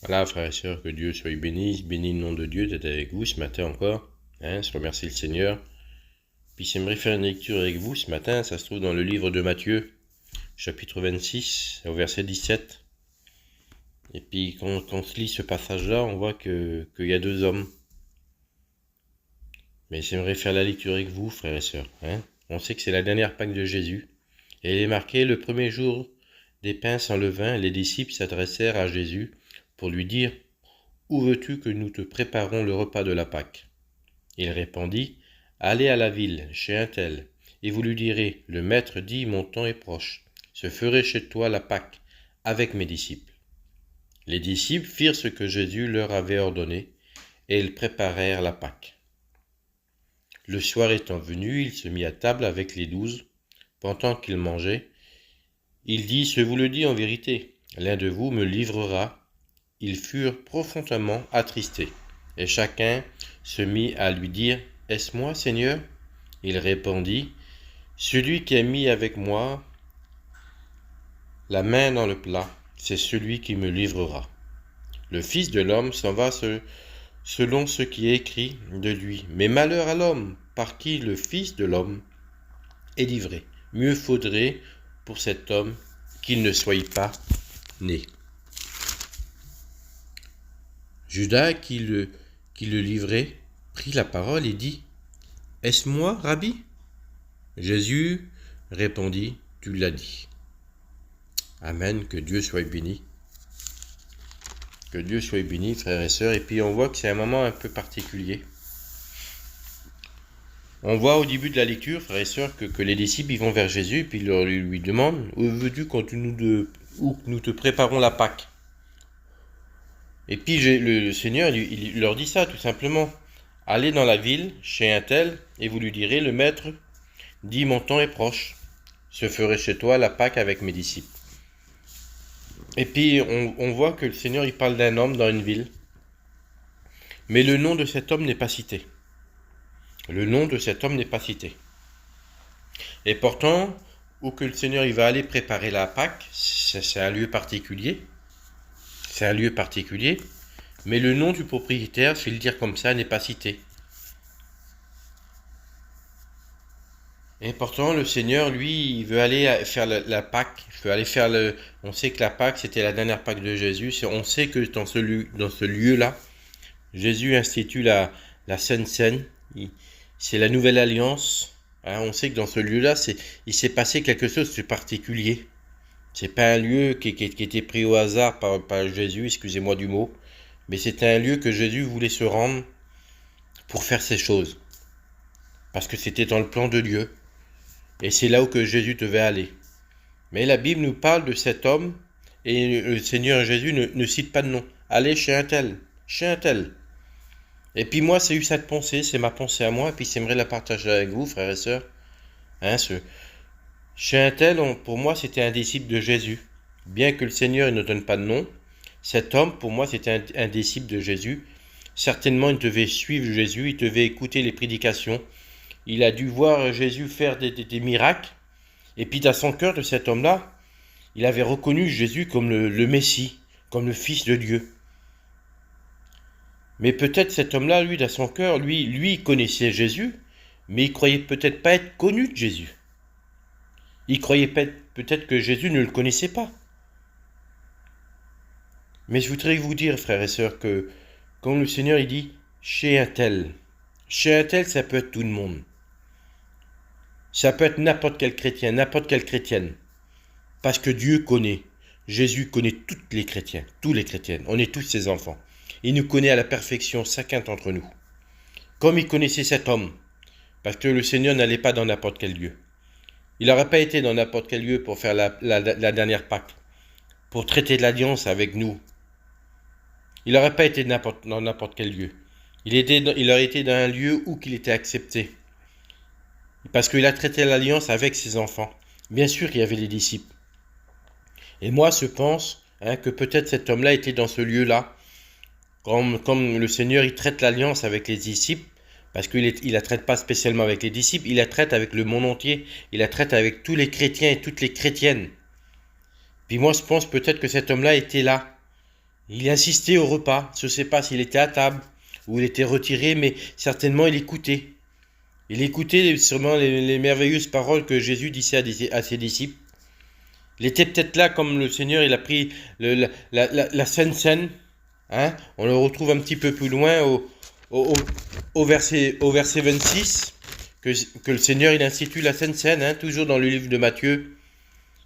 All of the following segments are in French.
Voilà, frères et sœurs, que Dieu soit béni le nom de Dieu d'être avec vous ce matin encore. Je remercie le Seigneur. Puis j'aimerais faire une lecture avec vous ce matin, ça se trouve dans le livre de Matthieu, chapitre 26, au verset 17. Et puis quand on lit ce passage-là, on voit qu'il y a deux hommes. Mais j'aimerais faire la lecture avec vous, frères et sœurs. On sait que c'est la dernière Pâque de Jésus. Et il est marqué, le premier jour des pains sans levain, les disciples s'adressèrent à Jésus pour lui dire: où veux-tu que nous te préparons le repas de la Pâque? Il répondit: allez à la ville, chez un tel, et vous lui direz: le maître dit, mon temps est proche. Je ferai chez toi la Pâque, avec mes disciples. Les disciples firent ce que Jésus leur avait ordonné, et ils préparèrent la Pâque. Le soir étant venu, il se mit à table avec les 12. Pendant qu'ils mangeaient, il dit: je vous le dis en vérité, l'un de vous me livrera. Ils furent profondément attristés, et chacun se mit à lui dire: est-ce moi, Seigneur? Il répondit: celui qui a mis avec moi la main dans le plat, c'est celui qui me livrera. Le Fils de l'homme s'en va selon ce qui est écrit de lui. Mais malheur à l'homme par qui le Fils de l'homme est livré. Mieux faudrait pour cet homme qu'il ne soit pas né. Judas, qui le livrait, prit la parole et dit: est-ce moi, Rabbi? Jésus répondit: tu l'as dit. Amen, que Dieu soit béni. Que Dieu soit béni, frères et sœurs. Et puis on voit que c'est un moment un peu particulier. On voit au début de la lecture, frères et sœurs, que les disciples ils vont vers Jésus et puis ils lui demandent: où veux-tu où nous te préparons la Pâque? Et puis le Seigneur il leur dit ça tout simplement: allez dans la ville, chez un tel, et vous lui direz: le maître dit, mon temps est proche. Je ferai chez toi la Pâque avec mes disciples. Et puis on voit que le Seigneur il parle d'un homme dans une ville. Mais le nom de cet homme n'est pas cité. Le nom de cet homme n'est pas cité. Et pourtant, où que le Seigneur il va aller préparer la Pâque, c'est un lieu particulier. C'est un lieu particulier. Mais le nom du propriétaire, je vais le dire comme ça, n'est pas cité. Et pourtant, le Seigneur, lui, il veut aller faire la Pâque. Il veut aller faire On sait que la Pâque, c'était la dernière Pâque de Jésus. On sait que dans ce lieu-là, Jésus institue la Sainte Seine. C'est la nouvelle alliance. On sait que dans ce lieu-là, il s'est passé quelque chose de particulier. C'est pas un lieu qui était pris au hasard par Jésus, excusez-moi du mot, mais c'était un lieu que Jésus voulait se rendre pour faire ces choses. Parce que c'était dans le plan de Dieu. Et c'est là où que Jésus devait aller. Mais la Bible nous parle de cet homme, et le Seigneur Jésus ne cite pas de nom. Allez chez un tel, chez un tel. Et puis moi, c'est eu cette pensée, c'est ma pensée à moi, et puis j'aimerais la partager avec vous, frères et sœurs. Chez un tel, pour moi, c'était un disciple de Jésus. Bien que le Seigneur ne donne pas de nom, cet homme, pour moi, c'était un disciple de Jésus. Certainement, il devait suivre Jésus, il devait écouter les prédications. Il a dû voir Jésus faire des miracles. Et puis dans son cœur de cet homme-là, il avait reconnu Jésus comme le Messie, comme le Fils de Dieu. Mais peut-être cet homme-là, lui, dans son cœur, lui, il connaissait Jésus, mais il croyait peut-être pas être connu de Jésus. Il croyait peut-être que Jésus ne le connaissait pas. Mais je voudrais vous dire, frères et sœurs, que quand le Seigneur il dit chez un tel, ça peut être tout le monde. Ça peut être n'importe quel chrétien, n'importe quelle chrétienne. Parce que Dieu connaît. Jésus connaît tous les chrétiens. On est tous ses enfants. Il nous connaît à la perfection, chacun d'entre nous. Comme il connaissait cet homme. Parce que le Seigneur n'allait pas dans n'importe quel lieu. Il n'aurait pas été dans n'importe quel lieu pour faire la dernière Pâque. Pour traiter de l'alliance avec nous. Il n'aurait pas été dans n'importe quel lieu. Il aurait été dans un lieu où il était accepté. Parce qu'il a traité l'alliance avec ses enfants. Bien sûr qu'il y avait les disciples. Et moi, je pense que peut-être cet homme-là était dans ce lieu-là. Comme le Seigneur, il traite l'alliance avec les disciples. Parce qu'il ne la traite pas spécialement avec les disciples. Il la traite avec le monde entier. Il la traite avec tous les chrétiens et toutes les chrétiennes. Puis moi, je pense peut-être que cet homme-là était là. Il insistait au repas. Je ne sais pas s'il était à table ou il était retiré, mais certainement il écoutait. Il écoutait sûrement les merveilleuses paroles que Jésus disait à ses disciples. Il était peut-être là comme le Seigneur, il a pris la Sainte Seine. Hein. On le retrouve un petit peu plus loin au, au verset 26, que le Seigneur il institue la Sainte Seine, hein, toujours dans le livre de Matthieu.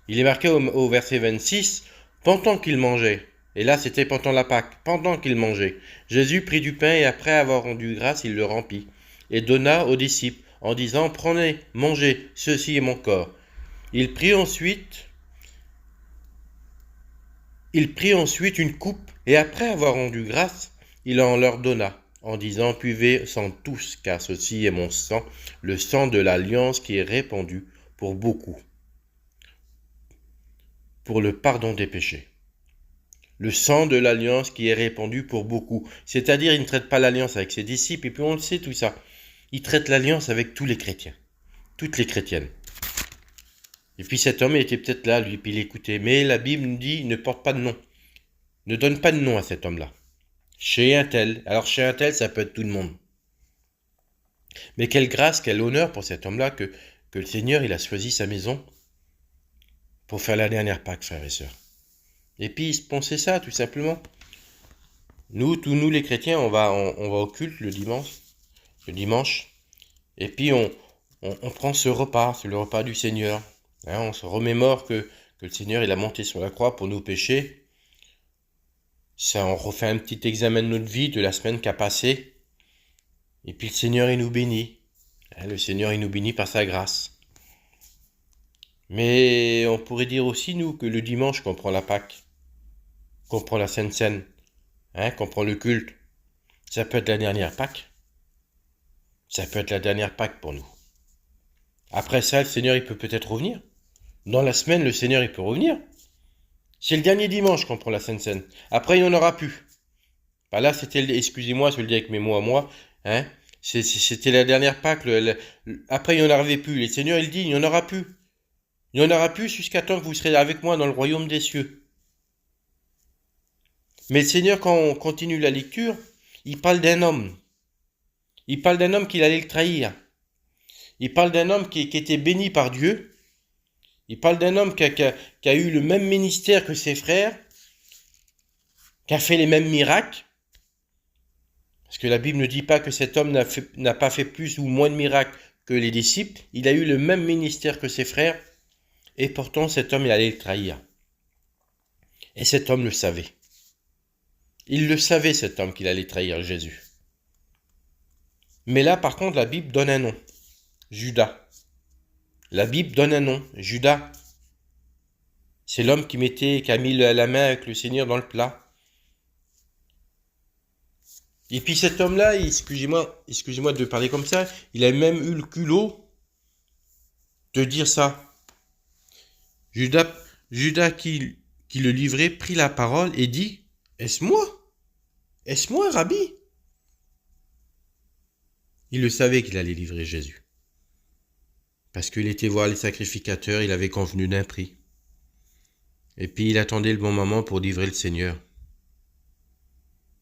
Il est marqué au verset 26, pendant qu'il mangeait. Et là, c'était pendant la Pâque, pendant qu'il mangeait. Jésus prit du pain et après avoir rendu grâce, il le remplit et donna aux disciples en disant, prenez, mangez, ceci est mon corps. Il prit ensuite une coupe et après avoir rendu grâce, il en leur donna en disant, buvez-en tous, car ceci est mon sang, le sang de l'alliance qui est répandu pour beaucoup, pour le pardon des péchés. Le sang de l'alliance qui est répandu pour beaucoup. C'est-à-dire, il ne traite pas l'alliance avec ses disciples, et puis on le sait tout ça. Il traite l'alliance avec tous les chrétiens, toutes les chrétiennes. Et puis cet homme était peut-être là, lui, puis il écoutait. Mais la Bible nous dit, il ne porte pas de nom. Ne donne pas de nom à cet homme-là. Chez un tel. Alors chez un tel, ça peut être tout le monde. Mais quelle grâce, quel honneur pour cet homme-là que le Seigneur, il a choisi sa maison pour faire la dernière Pâque, frères et sœurs. Et puis, pensez ça, tout simplement. Tous nous les chrétiens, on va au culte le dimanche, et puis on prend ce repas, c'est le repas du Seigneur. Hein, on se remémore que le Seigneur, il a monté sur la croix pour nos péchés. Ça, on refait un petit examen de notre vie, de la semaine qui a passé. Et puis le Seigneur, il nous bénit. Hein, le Seigneur, il nous bénit par sa grâce. Mais on pourrait dire aussi, nous, que le dimanche qu'on prend la Pâque, qu'on prend la Sainte Seine, hein, qu'on prend le culte, ça peut être la dernière Pâque. Ça peut être la dernière Pâque pour nous. Après ça, le Seigneur, il peut peut-être revenir. Dans la semaine, le Seigneur, il peut revenir. C'est le dernier dimanche qu'on prend la Sainte Seine. Après, il n'y en aura plus. Bah là, c'était, excusez-moi, je le dis avec mes mots à moi, hein, c'était la dernière Pâque. Après, il n'y en arrivait plus. Le Seigneur, il dit, il n'y en aura plus. Il n'y en aura plus jusqu'à temps que vous serez avec moi dans le royaume des cieux. Mais le Seigneur, quand on continue la lecture, il parle d'un homme. Il parle d'un homme qu'il allait le trahir. Il parle d'un homme qui était béni par Dieu. Il parle d'un homme qui a eu le même ministère que ses frères, qui a fait les mêmes miracles. Parce que la Bible ne dit pas que cet homme n'a pas fait plus ou moins de miracles que les disciples. Il a eu le même ministère que ses frères. Et pourtant, cet homme, il allait le trahir. Et cet homme le savait. Il le savait, cet homme, qu'il allait trahir Jésus. Mais là, par contre, la Bible donne un nom. Judas. La Bible donne un nom. Judas. C'est l'homme qui a mis la main avec le Seigneur dans le plat. Et puis cet homme-là, excusez-moi de parler comme ça, il a même eu le culot de dire ça. Judas qui le livrait, prit la parole et dit, est-ce moi? Est-ce moi, Rabbi? Il le savait qu'il allait livrer Jésus. Parce qu'il était voir les sacrificateurs, il avait convenu d'un prix. Et puis il attendait le bon moment pour livrer le Seigneur.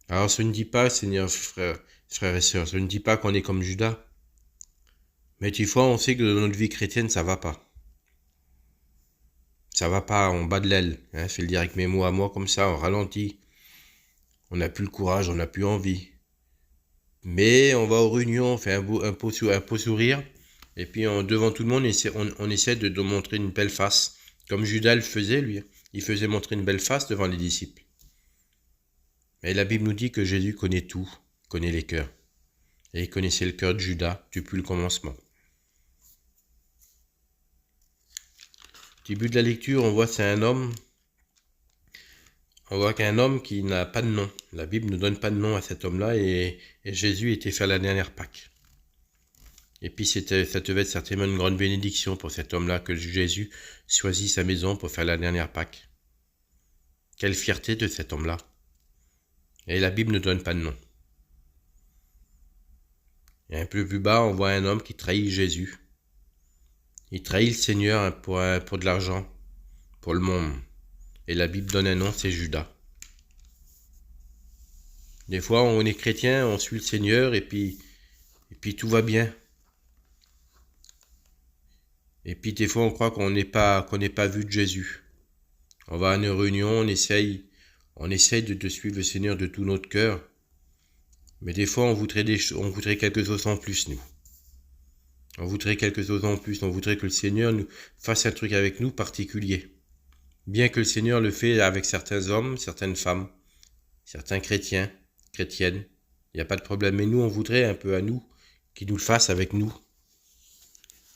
Alors ce ne dit pas, Seigneur, frères et sœurs, ce ne dit pas qu'on est comme Judas. Mais des fois, on sait que dans notre vie chrétienne, ça va pas. Ça va pas, on bat de l'aile. Hein, je vais le dire avec mes mots à moi comme ça, on ralentit. On n'a plus le courage, on n'a plus envie. Mais on va aux réunions, on fait un beau sourire. Et puis devant tout le monde, on essaie de montrer une belle face. Comme Judas le faisait, lui. Il faisait montrer une belle face devant les disciples. Mais la Bible nous dit que Jésus connaît tout, connaît les cœurs. Et il connaissait le cœur de Judas depuis le commencement. Début de la lecture, on voit c'est un homme. On voit qu'un homme qui n'a pas de nom. La Bible ne donne pas de nom à cet homme-là et Jésus était faire la dernière Pâque. Et puis ça devait être certainement une grande bénédiction pour cet homme-là que Jésus choisit sa maison pour faire la dernière Pâque. Quelle fierté de cet homme-là. Et la Bible ne donne pas de nom. Et un peu plus bas, on voit un homme qui trahit Jésus. Il trahit le Seigneur pour de l'argent, pour le monde. Et la Bible donne un nom, c'est Judas. Des fois, on est chrétien, on suit le Seigneur et puis tout va bien. Et puis des fois, on croit qu'on n'est pas vu de Jésus. On va à une réunion, on essaye de suivre le Seigneur de tout notre cœur. Mais des fois, on voudrait quelque chose en plus, nous. On voudrait quelque chose en plus. On voudrait que le Seigneur nous fasse un truc avec nous particulier. Bien que le Seigneur le fait avec certains hommes, certaines femmes, certains chrétiens, chrétiennes. Il n'y a pas de problème. Mais nous, on voudrait un peu à nous qu'il nous le fasse avec nous.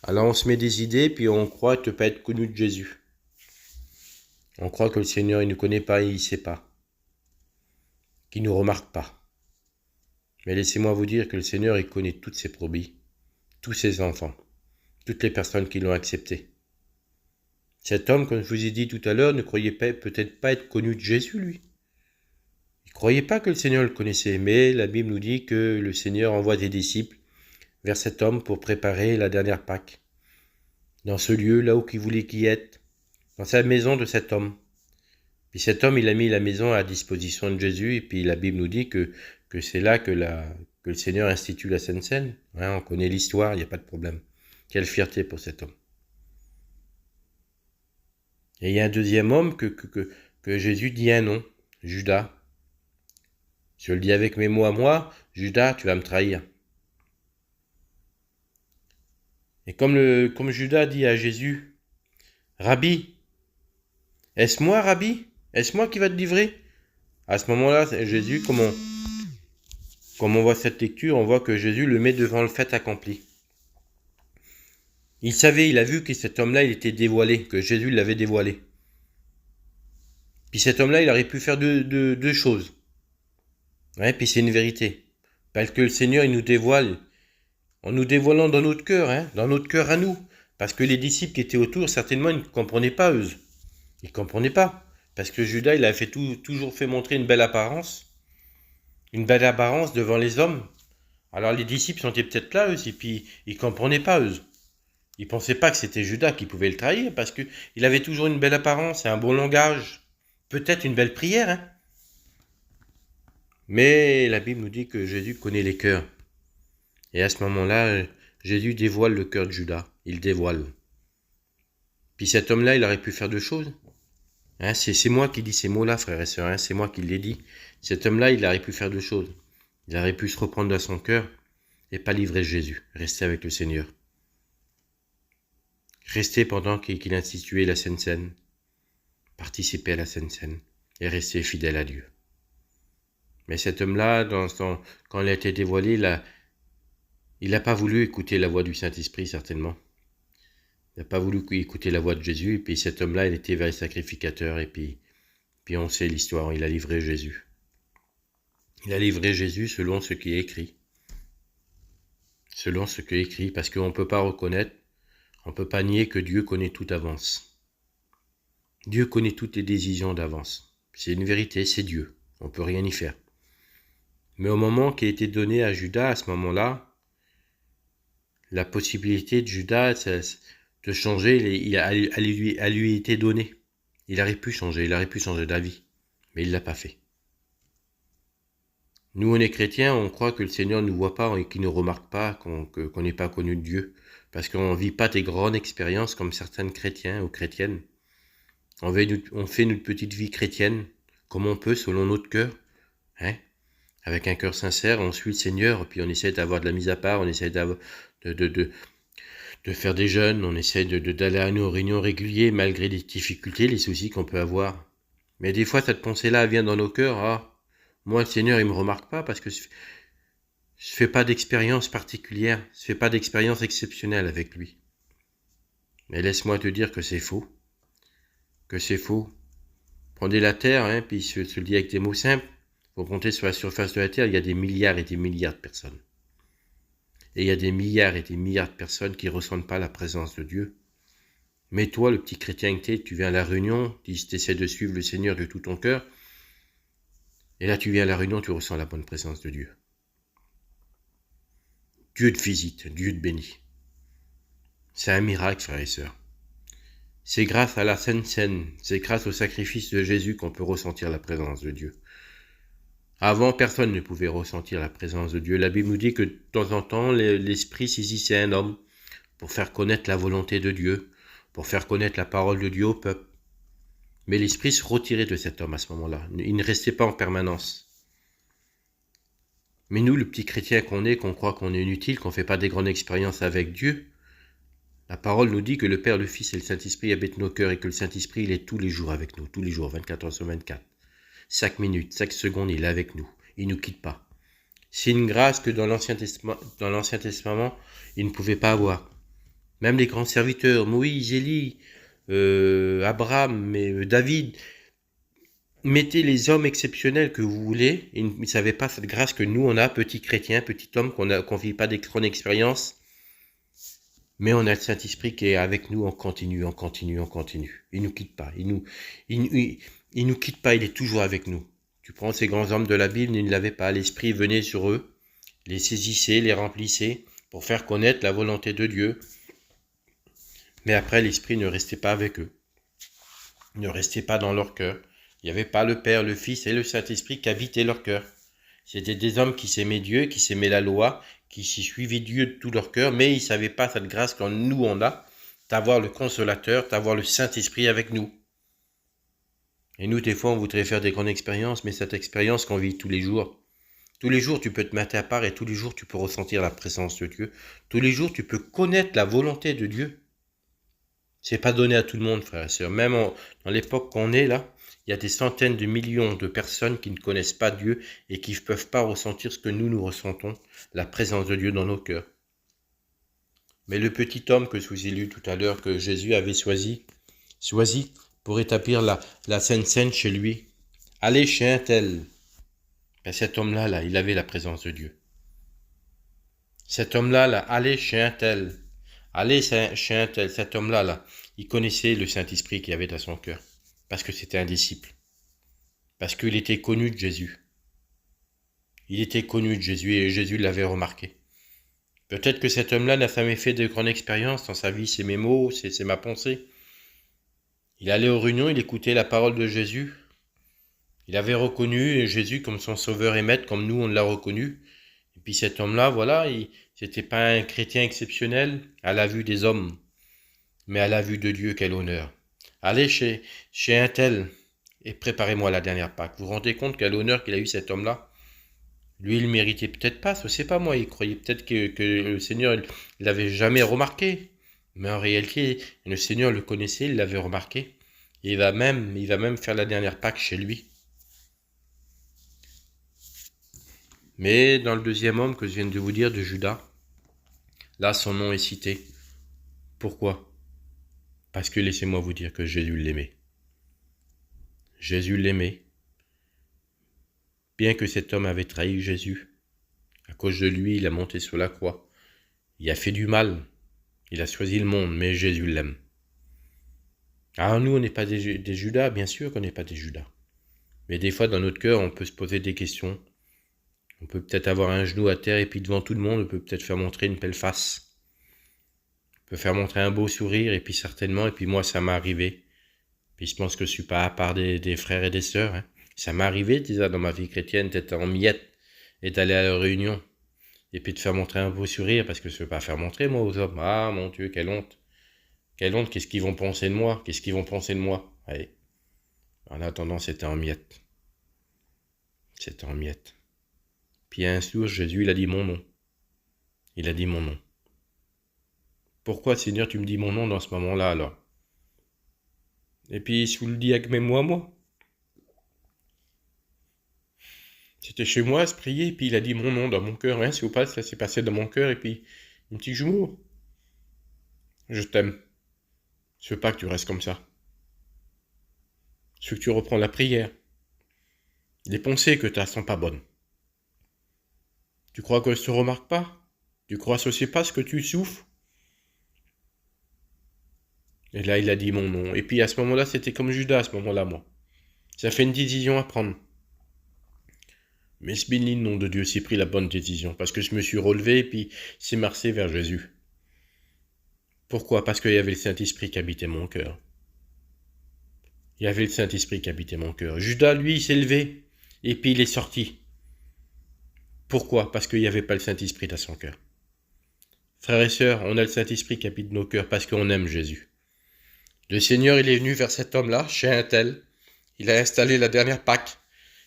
Alors on se met des idées, puis on croit ne pas être connu de Jésus. On croit que le Seigneur, il ne nous connaît pas, il ne sait pas. Qu'il ne nous remarque pas. Mais laissez-moi vous dire que le Seigneur, il connaît toutes ses brebis, tous ses enfants, toutes les personnes qui l'ont accepté. Cet homme, comme je vous ai dit tout à l'heure, ne croyait peut-être pas être connu de Jésus, lui. Il ne croyait pas que le Seigneur le connaissait, mais la Bible nous dit que le Seigneur envoie des disciples vers cet homme pour préparer la dernière Pâque. Dans ce lieu, là où il voulait qu'il y ait, dans sa maison de cet homme. Puis cet homme, il a mis la maison à disposition de Jésus, et puis la Bible nous dit que c'est là que le Seigneur institue la Sainte Seine. Hein, on connaît l'histoire, il n'y a pas de problème. Quelle fierté pour cet homme. Et il y a un deuxième homme que Jésus dit un nom, Judas. Je le dis avec mes mots à moi, Judas, tu vas me trahir. Et comme Judas dit à Jésus, Rabbi, est-ce moi, Rabbi? Est-ce moi qui va te livrer? À ce moment-là, Jésus, comme on voit cette lecture, on voit que Jésus le met devant le fait accompli. Il savait, il a vu que cet homme-là, il était dévoilé, que Jésus l'avait dévoilé. Puis cet homme-là, il aurait pu faire deux choses. Ouais, puis c'est une vérité. Parce que le Seigneur, il nous dévoile, en nous dévoilant dans notre cœur, hein, dans notre cœur à nous. Parce que les disciples qui étaient autour, certainement, ils ne comprenaient pas, eux. Ils ne comprenaient pas. Parce que Judas, il a toujours fait montrer une belle apparence devant les hommes. Alors les disciples sont peut-être là, eux, et puis ils ne comprenaient pas, eux. Ils ne pensaient pas que c'était Judas qui pouvait le trahir, parce qu'il avait toujours une belle apparence et un bon langage. Peut-être une belle prière, hein. Mais la Bible nous dit que Jésus connaît les cœurs. Et à ce moment-là, Jésus dévoile le cœur de Judas. Il dévoile. Puis cet homme-là, il aurait pu faire deux choses. Hein, c'est moi qui dis ces mots-là, frères et sœurs. Hein, c'est moi qui les dis. Cet homme-là, il aurait pu faire deux choses. Il aurait pu se reprendre à son cœur et pas livrer Jésus. Rester avec le Seigneur. Rester pendant qu'il instituait la Sainte Seine. Participer à la Sainte Seine. Et rester fidèle à Dieu. Mais cet homme-là, quand il a été dévoilé, il n'a pas voulu écouter la voix du Saint-Esprit, certainement. Il n'a pas voulu écouter la voix de Jésus, et puis cet homme-là, il était vers le sacrificateur, et puis on sait l'histoire, il a livré Jésus. Il a livré Jésus selon ce qui est écrit. Selon ce qui est écrit, parce qu'on ne peut pas reconnaître, on ne peut pas nier que Dieu connaît tout d'avance. Dieu connaît toutes les décisions d'avance. C'est une vérité, c'est Dieu. On ne peut rien y faire. Mais au moment qui a été donné à Judas, à ce moment-là, la possibilité de Judas de changer, a lui été donnée. Il aurait pu changer d'avis, mais il ne l'a pas fait. Nous, on est chrétiens, on croit que le Seigneur ne nous voit pas et qu'il ne nous remarque pas, qu'on n'est pas connu de Dieu, parce qu'on ne vit pas des grandes expériences comme certains chrétiens ou chrétiennes. On fait notre petite vie chrétienne, comme on peut, selon notre cœur, hein. Avec un cœur sincère, on suit le Seigneur, puis on essaie d'avoir de la mise à part, on essaie de faire des jeûnes, on essaie d'aller à nos réunions régulières, malgré les difficultés, les soucis qu'on peut avoir. Mais des fois, cette pensée-là vient dans nos cœurs, moi, le Seigneur, il me remarque pas, parce que je fais pas d'expérience particulière, je fais pas d'expérience exceptionnelle avec lui. Mais laisse-moi te dire que c'est faux. Que c'est faux. Prenez la terre, hein, puis se le dit avec des mots simples. Pour compter sur la surface de la Terre, il y a des milliards et des milliards de personnes. Et il y a des milliards et des milliards de personnes qui ne ressentent pas la présence de Dieu. Mais toi, le petit chrétien que tu viens à la réunion, tu essaies de suivre le Seigneur de tout ton cœur, et là tu viens à la réunion, tu ressens la bonne présence de Dieu. Dieu te visite, Dieu te bénit. C'est un miracle, frères et sœurs. C'est grâce à la Sainte Seine, c'est grâce au sacrifice de Jésus qu'on peut ressentir la présence de Dieu. Avant, personne ne pouvait ressentir la présence de Dieu. La Bible nous dit que de temps en temps, l'Esprit saisissait un homme pour faire connaître la volonté de Dieu, pour faire connaître la parole de Dieu au peuple. Mais l'Esprit se retirait de cet homme à ce moment-là. Il ne restait pas en permanence. Mais nous, le petit chrétien qu'on croit qu'on est inutile, qu'on ne fait pas des grandes expériences avec Dieu, la parole nous dit que le Père, le Fils et le Saint-Esprit habitent nos cœurs et que le Saint-Esprit, il est tous les jours avec nous, tous les jours, 24 heures sur 24. Chaque minute, chaque seconde, il est avec nous. Il ne nous quitte pas. C'est une grâce que dans l'Ancien Testament, il ne pouvait pas avoir. Même les grands serviteurs, Moïse, Élie, Abraham, David, mettez les hommes exceptionnels que vous voulez, ils ne savaient pas cette grâce que nous, on a, petits chrétiens, petit homme, qu'on ne vit pas des grandes expériences, mais on a le Saint-Esprit qui est avec nous, on continue. Il ne nous quitte pas, il nous quitte pas, il est toujours avec nous. Tu prends ces grands hommes de la Bible, ils ne l'avaient pas, l'Esprit venait sur eux, les saisissait, les remplissait, pour faire connaître la volonté de Dieu. Mais après, l'Esprit ne restait pas avec eux, il ne restait pas dans leur cœur. Il n'y avait pas le Père, le Fils et le Saint-Esprit qui habitaient leur cœur. C'était des hommes qui s'aimaient Dieu, qui s'aimaient la loi, qui s'y suivaient Dieu de tout leur cœur, mais ils ne savaient pas cette grâce que nous on a, d'avoir le Consolateur, d'avoir le Saint-Esprit avec nous. Et nous, des fois, on voudrait faire des grandes expériences, mais cette expérience qu'on vit tous les jours, tu peux te mettre à part et tous les jours, tu peux ressentir la présence de Dieu. Tous les jours, tu peux connaître la volonté de Dieu. C'est pas donné à tout le monde, frères et sœurs. Même dans l'époque qu'on est là, il y a des centaines de millions de personnes qui ne connaissent pas Dieu et qui ne peuvent pas ressentir ce que nous ressentons, la présence de Dieu dans nos cœurs. Mais le petit homme que je vous ai lu tout à l'heure, que Jésus avait choisi pour établir la Sainte Seine chez lui, allez chez un tel. Ben cet homme-là, il avait la présence de Dieu. Cet homme-là, allez chez un tel. Allez chez un tel. Cet homme-là, il connaissait le Saint-Esprit qu'il avait dans son cœur. Parce que c'était un disciple. Parce qu'il était connu de Jésus. Il était connu de Jésus et Jésus l'avait remarqué. Peut-être que cet homme-là n'a jamais fait de grandes expériences dans sa vie, c'est mes mots, c'est ma pensée. Il allait aux réunions, il écoutait la parole de Jésus. Il avait reconnu Jésus comme son sauveur et maître, comme nous on l'a reconnu. Et puis cet homme-là, voilà, c'était pas un chrétien exceptionnel à la vue des hommes, mais à la vue de Dieu, quel honneur. Allez chez un tel et préparez-moi la dernière Pâque. Vous vous rendez compte quel honneur qu'il a eu cet homme-là? Lui, il méritait peut-être pas, je sais pas moi, il croyait peut-être que le Seigneur, il l'avait jamais remarqué. Mais en réalité, le Seigneur le connaissait, il l'avait remarqué. Et il va même faire la dernière Pâque chez lui. Mais dans le deuxième homme que je viens de vous dire, de Judas, là, son nom est cité. Pourquoi? Parce que laissez-moi vous dire que Jésus l'aimait. Jésus l'aimait. Bien que cet homme avait trahi Jésus, à cause de lui, il a monté sur la croix. Il a fait du mal. Il a choisi le monde, mais Jésus l'aime. Alors nous, on n'est pas des Judas, bien sûr qu'on n'est pas des Judas. Mais des fois, dans notre cœur, on peut se poser des questions. On peut peut-être avoir un genou à terre et puis devant tout le monde, on peut peut-être faire montrer une belle face. On peut faire montrer un beau sourire et puis certainement, et puis moi, ça m'est arrivé. Puis je pense que je suis pas à part des frères et des sœurs. Hein. Ça m'est arrivé déjà dans ma vie chrétienne d'être en miettes et d'aller à la réunion. Et puis de faire montrer un beau sourire parce que je ne veux pas faire montrer moi aux hommes. Ah mon Dieu, quelle honte. Quelle honte, qu'est-ce qu'ils vont penser de moi? Qu'est-ce qu'ils vont penser de moi? Allez. En attendant, c'était en miettes. C'était en miettes. Puis un jour, Jésus, il a dit mon nom. Il a dit mon nom. Pourquoi, Seigneur, tu me dis mon nom dans ce moment-là, alors? Et puis, je vous le dis avec mes mots à moi. C'était chez moi à se prier, et puis il a dit mon nom dans mon cœur. Hein, si vous passez, ça s'est passé dans mon cœur, et puis il me dit jumeau. Je t'aime. Je veux pas que tu restes comme ça. Je veux que tu reprends la prière. Les pensées que tu as sont pas bonnes. Tu crois que je te remarque pas? Tu crois que je sais pas ce que tu souffres? Et là, il a dit mon nom. Et puis à ce moment-là, c'était comme Judas à ce moment-là, moi. Ça fait une décision à prendre. Mais ce béni nom de Dieu s'est pris la bonne décision. Parce que je me suis relevé et puis c'est marché vers Jésus. Pourquoi? Parce qu'il y avait le Saint-Esprit qui habitait mon cœur. Il y avait le Saint-Esprit qui habitait mon cœur. Judas, lui, il s'est levé. Et puis il est sorti. Pourquoi? Parce qu'il n'y avait pas le Saint-Esprit dans son cœur. Frères et sœurs, on a le Saint-Esprit qui habite nos cœurs parce qu'on aime Jésus. Le Seigneur, il est venu vers cet homme-là, chez un tel. Il a installé la dernière Pâque.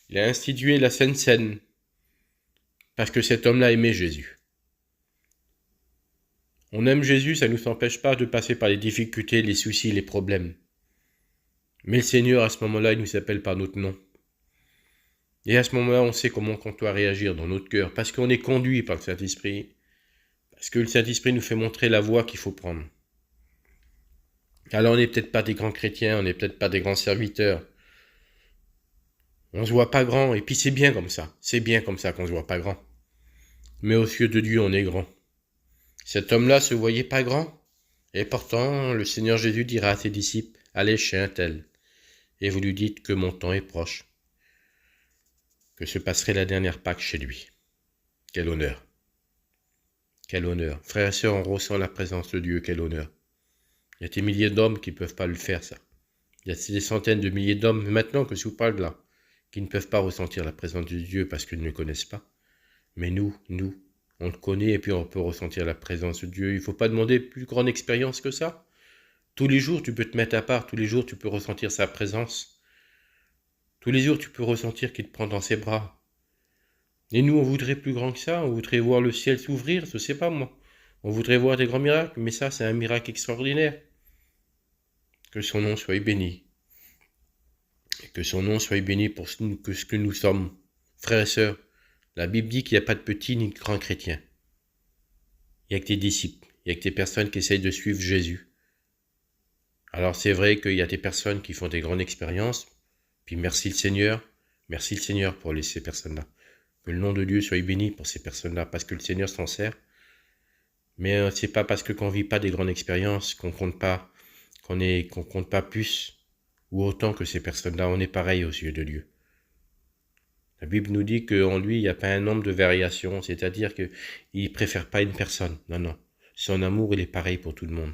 Il a institué la Sainte Seine. Parce que cet homme-là aimait Jésus. On aime Jésus, ça ne nous empêche pas de passer par les difficultés, les soucis, les problèmes. Mais le Seigneur, à ce moment-là, il nous appelle par notre nom. Et à ce moment-là, on sait comment on doit réagir dans notre cœur, parce qu'on est conduit par le Saint-Esprit, parce que le Saint-Esprit nous fait montrer la voie qu'il faut prendre. Alors on n'est peut-être pas des grands chrétiens, on n'est peut-être pas des grands serviteurs. On se voit pas grand, et puis c'est bien comme ça. C'est bien comme ça qu'on se voit pas grand. Mais aux yeux de Dieu, on est grand. Cet homme-là se voyait pas grand, et pourtant le Seigneur Jésus dira à ses disciples, allez chez un tel, et vous lui dites que mon temps est proche, que se passerait la dernière Pâque chez lui. Quel honneur! Quel honneur! Frères et sœurs, on ressent la présence de Dieu, quel honneur! Il y a des milliers d'hommes qui ne peuvent pas le faire, ça. Il y a des centaines de milliers d'hommes, maintenant que je vous parle là, qui ne peuvent pas ressentir la présence de Dieu parce qu'ils ne le connaissent pas. Mais nous, on le connaît et puis on peut ressentir la présence de Dieu. Il ne faut pas demander plus grande expérience que ça. Tous les jours, tu peux te mettre à part. Tous les jours, tu peux ressentir sa présence. Tous les jours, tu peux ressentir qu'il te prend dans ses bras. Et nous, on voudrait plus grand que ça. On voudrait voir le ciel s'ouvrir, je ne sais pas moi. On voudrait voir des grands miracles, mais ça, c'est un miracle extraordinaire. Que son nom soit béni. Et que son nom soit béni pour ce que nous sommes. Frères et sœurs, la Bible dit qu'il n'y a pas de petits ni de grands chrétiens. Il n'y a que des disciples. Il n'y a que des personnes qui essayent de suivre Jésus. Alors c'est vrai qu'il y a des personnes qui font des grandes expériences. Puis merci le Seigneur pour ces personnes-là. Que le nom de Dieu soit béni pour ces personnes-là, parce que le Seigneur s'en sert. Mais c'est pas parce qu'on vit pas des grandes expériences qu'on compte pas plus ou autant que ces personnes-là. On est pareil aux yeux de Dieu. La Bible nous dit qu'en lui, il n'y a pas un nombre de variations, c'est-à-dire qu'il ne préfère pas une personne. Non. Son amour, il est pareil pour tout le monde.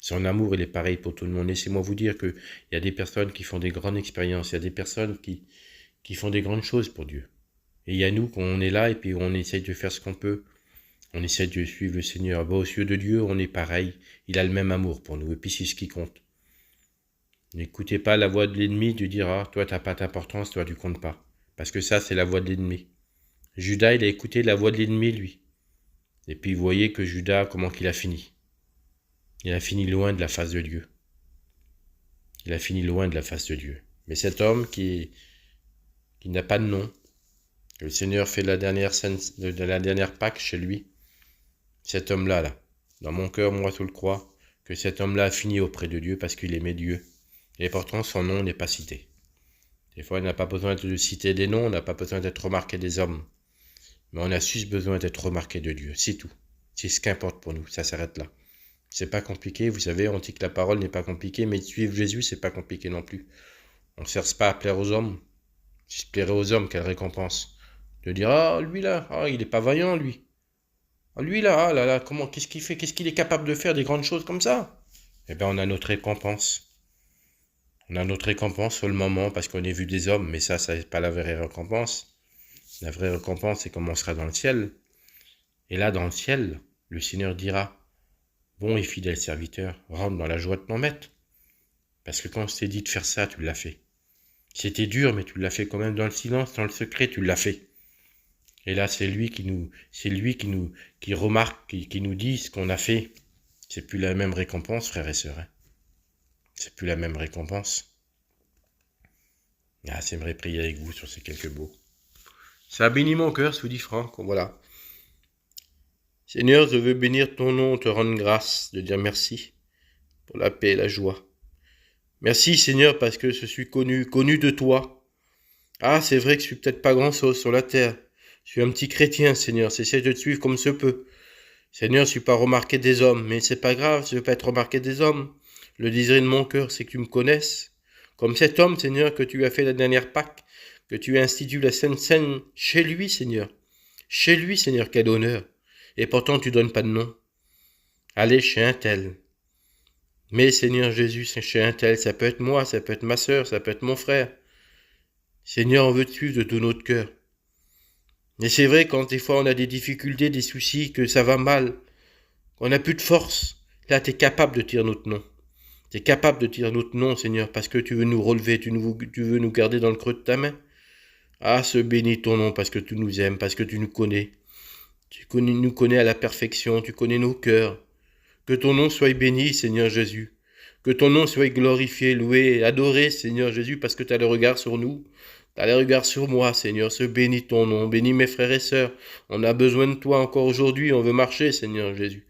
Son amour, il est pareil pour tout le monde. Laissez-moi vous dire qu'il y a des personnes qui font des grandes expériences, il y a des personnes qui font des grandes choses pour Dieu. Et il y a nous, quand on est là, et puis on essaye de faire ce qu'on peut. On essaie de suivre le Seigneur. Aux yeux de Dieu, on est pareil. Il a le même amour pour nous. Et puis c'est ce qui compte. N'écoutez pas la voix de l'ennemi de dire « Ah, toi, t'as pas d'importance, toi, tu comptes pas. » Parce que ça, c'est la voix de l'ennemi. Judas, il a écouté la voix de l'ennemi, lui. Et puis vous voyez que Judas, comment qu'il a fini. Il a fini loin de la face de Dieu. Il a fini loin de la face de Dieu. Mais cet homme qui n'a pas de nom, que le Seigneur fait la dernière Pâque chez lui, cet homme-là, dans mon cœur, moi, tout le crois, que cet homme-là a fini auprès de Dieu parce qu'il aimait Dieu. Et pourtant, son nom n'est pas cité. Des fois, on n'a pas besoin de citer des noms, on n'a pas besoin d'être remarqué des hommes. Mais on a juste besoin d'être remarqué de Dieu, c'est tout. C'est ce qu'importe pour nous, ça s'arrête là. C'est pas compliqué, vous savez, on dit que la parole n'est pas compliquée, mais de suivre Jésus, c'est pas compliqué non plus. On ne cherche pas à plaire aux hommes. Si je plairais aux hommes, quelle récompense? De dire, ah, lui là, ah, il est pas vaillant, lui. Ah, lui là, ah là là, qu'est-ce qu'il fait? Qu'est-ce qu'il est capable de faire des grandes choses comme ça? Eh bien, on a notre récompense. On a notre récompense sur le moment parce qu'on est vu des hommes, mais ça n'est pas la vraie récompense. La vraie récompense, c'est comme on sera dans le ciel. Et là, dans le ciel, le Seigneur dira, bon et fidèle serviteur, rentre dans la joie de ton maître. Parce que quand je t'ai dit de faire ça, tu l'as fait. C'était dur, mais tu l'as fait quand même dans le silence, dans le secret, tu l'as fait. Et là, c'est lui qui remarque, qui nous dit ce qu'on a fait. C'est plus la même récompense, frères et sœurs. Hein. C'est plus la même récompense. Ah, j'aimerais prier avec vous sur ces quelques mots. Ça a béni mon cœur, se dit Franck. Voilà. Seigneur, je veux bénir ton nom, te rendre grâce, de dire merci pour la paix et la joie. Merci Seigneur parce que je suis connu de toi. Ah, c'est vrai que je suis peut-être pas grand-chose sur la terre. Je suis un petit chrétien, Seigneur, j'essaie de te suivre comme se peut. Seigneur, je suis pas remarqué des hommes, mais c'est pas grave, je veux pas être remarqué des hommes. Le désir de mon cœur, c'est que tu me connaisses. Comme cet homme, Seigneur, que tu as fait la dernière Pâque, que tu as institué la Sainte Seine chez lui, Seigneur. Chez lui, Seigneur, quel honneur. Et pourtant, tu donnes pas de nom. Allez chez un tel. Mais, Seigneur Jésus, chez un tel, ça peut être moi, ça peut être ma sœur, ça peut être mon frère. Seigneur, on veut te suivre de tout notre cœur. Et c'est vrai, quand des fois on a des difficultés, des soucis, que ça va mal, qu'on n'a plus de force, là, tu es capable de dire notre nom. Tu es capable de dire notre nom, Seigneur, parce que tu veux nous relever, tu veux nous garder dans le creux de ta main. Ah, ce bénis ton nom, parce que tu nous aimes, parce que tu nous connais. Nous connais à la perfection, tu connais nos cœurs. Que ton nom soit béni, Seigneur Jésus. Que ton nom soit glorifié, loué, adoré, Seigneur Jésus, parce que tu as le regard sur nous. Tu as le regard sur moi, Seigneur. Se bénis ton nom. Bénis mes frères et sœurs. On a besoin de toi encore aujourd'hui. On veut marcher, Seigneur Jésus.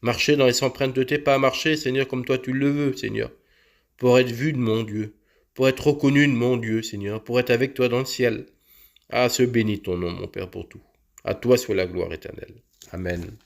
Marcher dans les empreintes de tes pas. Marcher, Seigneur, comme toi tu le veux, Seigneur. Pour être vu de mon Dieu. Pour être reconnu de mon Dieu, Seigneur. Pour être avec toi dans le ciel. Ah, se bénis ton nom, mon Père, pour tout. À toi soit la gloire éternelle. Amen.